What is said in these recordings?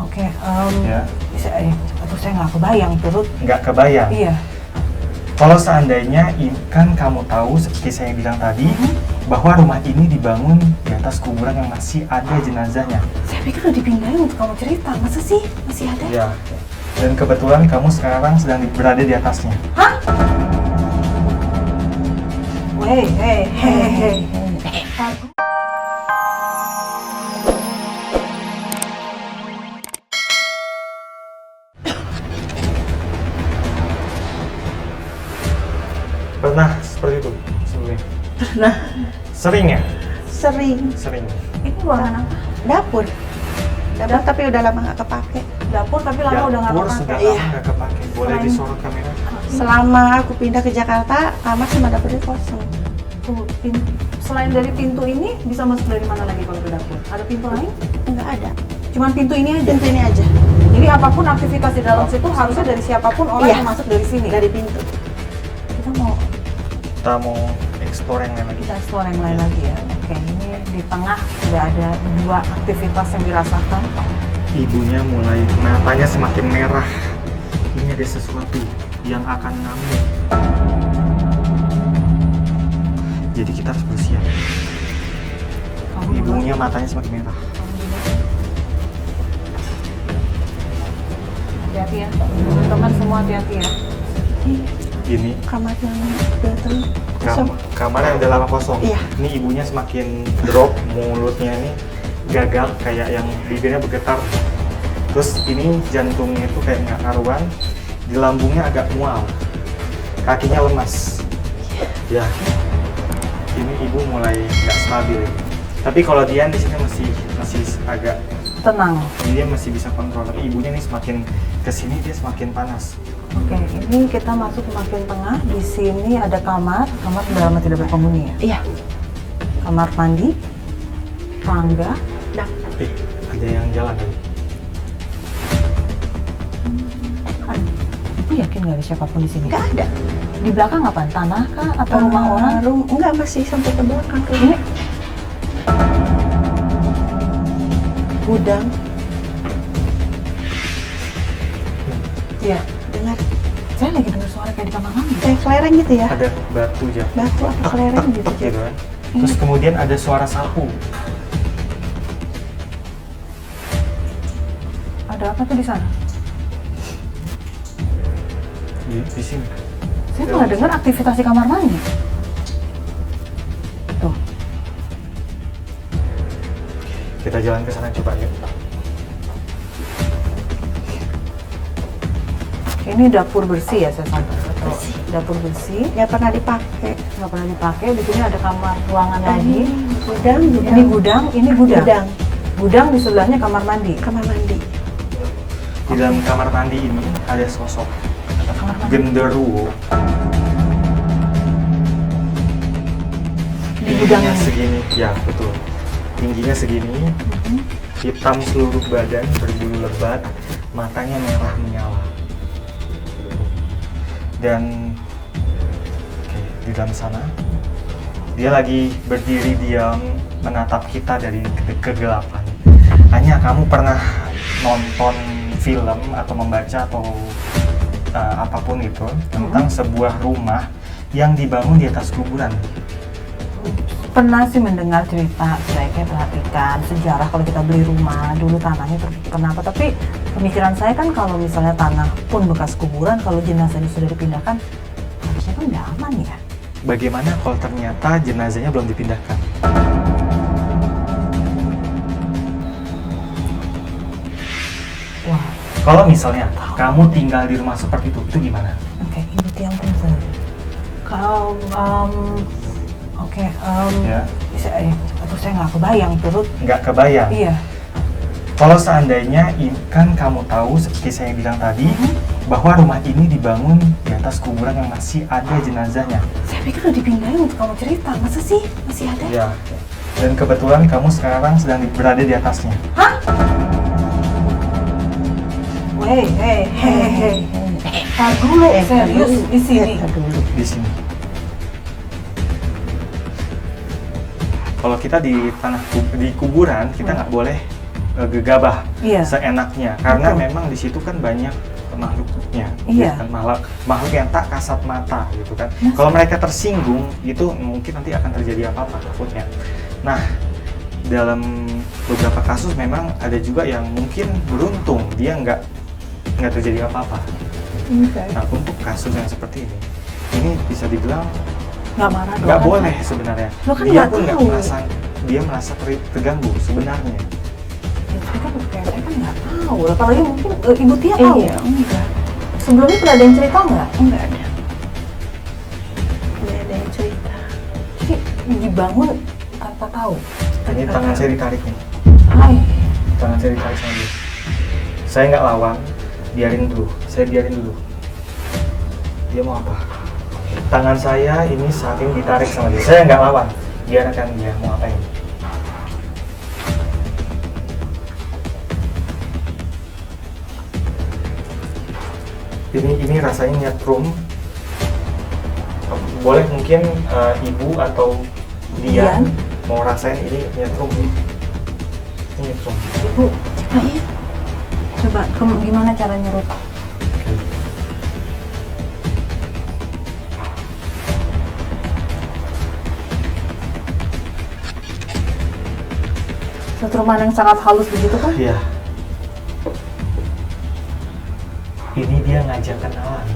Oke, Ya. aduh saya nggak kebayang turut. Nggak kebayang? Iya. Kalau seandainya kan kamu tahu seperti saya bilang tadi, bahwa rumah ini dibangun di atas kuburan yang masih ada jenazahnya. Saya pikir udah dipindahin untuk kamu cerita, masa sih masih ada? Ya. Dan kebetulan kamu sekarang sedang berada di atasnya. Hah? Hei. Pernah seperti itu sebelumnya? Pernah. Sering ya? Sering. Sering. Ini ruangan apa? Dapur tapi udah lama nggak kepake. Dapur tapi lama udah nggak Dapur kepake. sudah Iya. lama nggak kepake. Boleh Selain- disorot kamera? Selama aku pindah ke Jakarta, kamar sama dapurnya kosong. Tuh, selain dari pintu ini bisa masuk dari mana lagi kalau ke dapur? Ada pintu lain? Nggak ada. Cuman pintu ini aja. Pintu ini aja. Jadi apapun aktivitas di dalam situ harusnya dari siapapun orang Iya. yang masuk dari sini. Dari pintu. Kita mau explore yang lain lagi. Kita explore yang lain lagi ya. Oke, ini di tengah sudah ada dua aktivitas yang dirasakan. Ibunya mulai matanya semakin merah. Ini ada sesuatu yang akan ngamuk. Jadi kita harus bersiap. Ibunya matanya semakin merah. Hati-hati ya, teman-teman semua hati-hati ya. Ini Kamar yang belakang kosong. kamar yang udah lama kosong. Iya. Ini ibunya semakin drop, mulutnya ini gagal, kayak yang bibirnya bergetar. Terus ini jantungnya itu kayak nggak karuan, di lambungnya agak mual, kakinya lemas. Ya, ini ibu mulai nggak stabil. Tapi kalau Dian di sini masih agak Tenang. dia masih bisa kontrol. Tapi ibunya nih semakin kesini dia semakin panas. Oke, ini kita masuk ke bagian tengah. Di sini ada kamar sudah lama tidak berpenghuni ya. Iya. Kamar mandi, tangga. Ada yang jalan tadi. Ibu yakin nggak ada siapapun di sini? Nggak ada. Di belakang apa? Tanah kah atau rumah orang? Enggak, masih sampai ke belakang. Ini Gudang. ya. Dengar Saya lagi dengar suara kayak di kamar mandi. kayak kelereng gitu ya. Ada batu jatuh. Batu atau kelereng gitu. Gitu kan. Terus kemudian ada suara sapu. Ada apa tuh di sana? Di sini. Saya malah dengar aktivitas di kamar mandi. Tuh. Kita jalan ke sana coba yuk. Ini dapur bersih ya saya sampai. Bersih. Dapur bersih. Nggak pernah dipakai. Nggak pernah dipakai. Di sini ada kamar ruangan lagi. Gudang. Ini gudang, ini gudang. Gudang. Gudang di sebelahnya kamar mandi. Kamar mandi. Di dalam kamar mandi ini ada sosok Kamar mandi. genderuwo. Di gudang Tingginya ini. segini, ya betul. Tingginya segini, hitam seluruh badan, berbulu lebat, matanya merah menyala. Dan oke, di dalam sana dia lagi berdiri diam menatap kita dari kegelapan. Hanya kamu pernah nonton film atau membaca atau apapun itu tentang sebuah rumah yang dibangun di atas kuburan? Pernah sih mendengar cerita, sebaiknya perhatikan sejarah kalau kita beli rumah, dulu tanahnya kenapa. Tapi pemikiran saya kan kalau misalnya tanah pun bekas kuburan, kalau jenazahnya sudah dipindahkan, harusnya kan udah aman ya. Bagaimana kalau ternyata jenazahnya belum dipindahkan? Wah, Kalau misalnya kamu tinggal di rumah seperti itu gimana? oke, ibu tiang punten. Kalau, Ya. aduh saya nggak kebayang turut. Nggak kebayang. Iya. Kalau seandainya kan kamu tahu seperti saya bilang tadi, bahwa rumah ini dibangun di atas kuburan yang masih ada jenazahnya. Saya pikir udah dipindahin untuk kamu cerita, masa sih masih ada? Ya. Dan kebetulan kamu sekarang sedang berada di atasnya. Hah? Hei. Tar dulu, serius di sini. Di sini. Kalau kita di kuburan, kita nggak boleh gegabah Iya. seenaknya karena Betul. memang di situ kan banyak makhluknya, Iya. gitu kan, makhluk yang tak kasat mata gitu kan. Nah. Kalau mereka tersinggung itu mungkin nanti akan terjadi apa-apa takutnya. Nah, dalam beberapa kasus memang ada juga yang mungkin beruntung dia nggak terjadi apa-apa. Oke. Nah, untuk kasus yang seperti ini bisa dibilang Nggak marah dong. nggak boleh sebenarnya. Lo kan Dia nggak pun nggak tahu. merasa terganggu sebenarnya. Ya, tapi kan kayak saya kan nggak tahu. Apalagi mungkin Ibu Tia tahu. Iya, enggak. Sebelumnya pernah ada yang cerita nggak? Enggak ada. Enggak ada yang cerita. Jadi dibangun tanpa tahu. Ini tangan saya ditarik nih. Hai. Tangan saya ditarik sama dia. Saya nggak lawan, biarin dulu. Saya biarin dulu. Dia mau apa? Tangan saya ini saat ini ditarik sama dia. Saya nggak lawan, biarkan dia mau apain. Ini rasanya nyetrum. Boleh mungkin ibu atau dia Dian? mau rasain ini nyetrum. Ini nyetrum. Ibu, coba gimana cara nyerut? Setruman yang sangat halus begitu kan? Iya. Ini dia ngajak kenalan.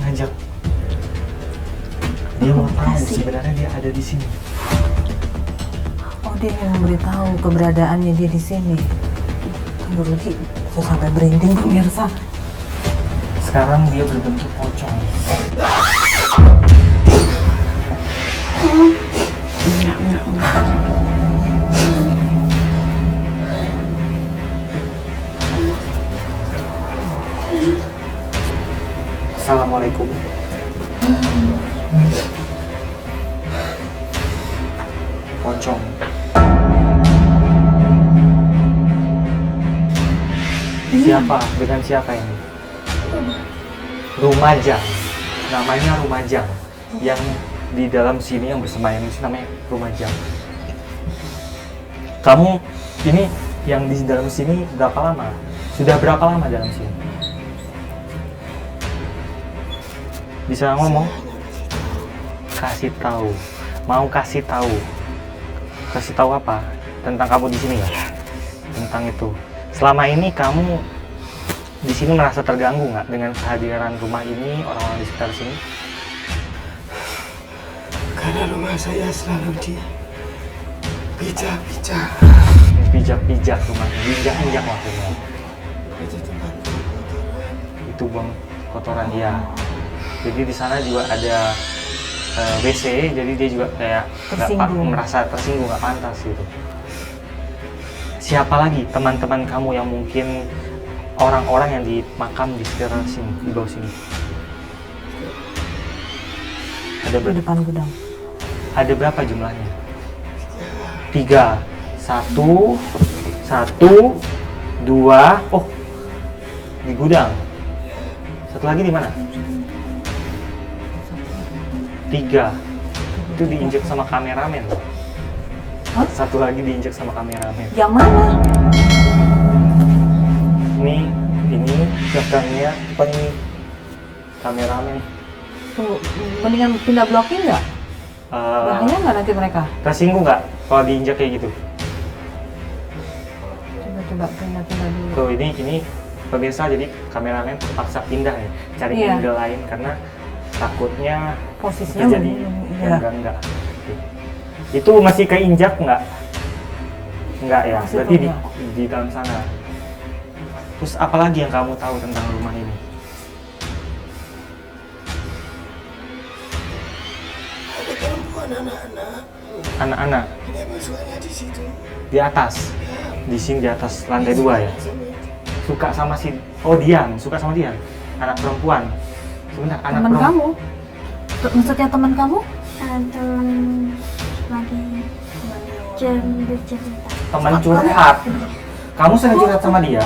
Ngajak. Dia mau tahu sebenarnya dia ada di sini. Oh, dia yang memberitahu keberadaannya dia di sini. Tunggu lagi, saya sampai merinding pemirsa. Sekarang dia berbentuk pocong. Assalamualaikum. Pocong. Siapa? Dengan siapa ini? Lumajang. Namanya Lumajang. Yang di dalam sini yang bersemayam di sini namanya Lumajang. Kamu ini yang di dalam sini berapa lama? Sudah berapa lama dalam sini? Bisa ngomong? Kasih tahu. Mau kasih tahu. Kasih tahu apa? Tentang kamu di sini ya? Tentang itu. Selama ini kamu di sini merasa terganggu nggak dengan kehadiran rumah ini, orang-orang di sekitar sini? Karena rumah saya selalu dipijak-pijak. Pijak-pijak rumahnya, diinjak-injak maksudnya. Itu tempat Itu buang kotoran ya. Jadi di sana juga ada WC, jadi dia juga kayak Tersinggung. merasa tersinggung, nggak pantas gitu. Siapa lagi teman-teman kamu yang mungkin orang-orang yang dimakam di sekitar sini, di bawah sini? Ada Di depan gudang. Ada berapa jumlahnya? 3. 1, 2. Oh, di gudang. Satu lagi di mana? 3. Itu diinjek sama kameramen. Hah? Satu lagi diinjek sama kameramen. Yang mana? Ini gagangnya apa ini? Kameramen. Tunggu, mendingan pindah bloknya nggak? Bahaya nggak nanti mereka? Tersinggung nggak kalau diinjak kayak gitu? Coba pindah dulu. Tuh ini pemirsa, jadi kameramen terpaksa pindah ya, cari Iya. angle lain karena takutnya Posisinya terjadi iya. enggak. Itu masih keinjak nggak? Enggak ya, Masih berarti enggak. di dalam sana. Terus apalagi yang kamu tahu tentang rumah ini? ada perempuan anak-anak. Anak-anak Dia masuknya di situ. di atas, di sini di atas lantai 2 ya. Sama itu. Suka sama Dian, suka sama Dian, anak perempuan. Sebentar, anak Teman perempuan. kamu? Maksudnya teman kamu? teman lagi bercerita. Teman curhat. Kamu sering curhat sama dia?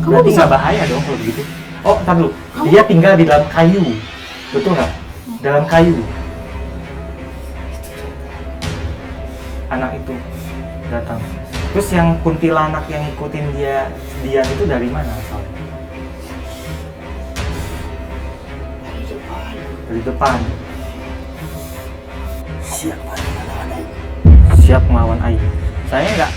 Kamu Berarti bisa nggak bahaya dong kalau begitu. Oh, ntar dulu. Dia tinggal di dalam kayu. Betul nggak? Dalam kayu. Anak itu datang. Terus yang kuntilanak yang ikutin dia itu dari mana asalnya? Dari depan. Dari depan. Siapa anak-anak? Siap melawan Ayu. Saya nggak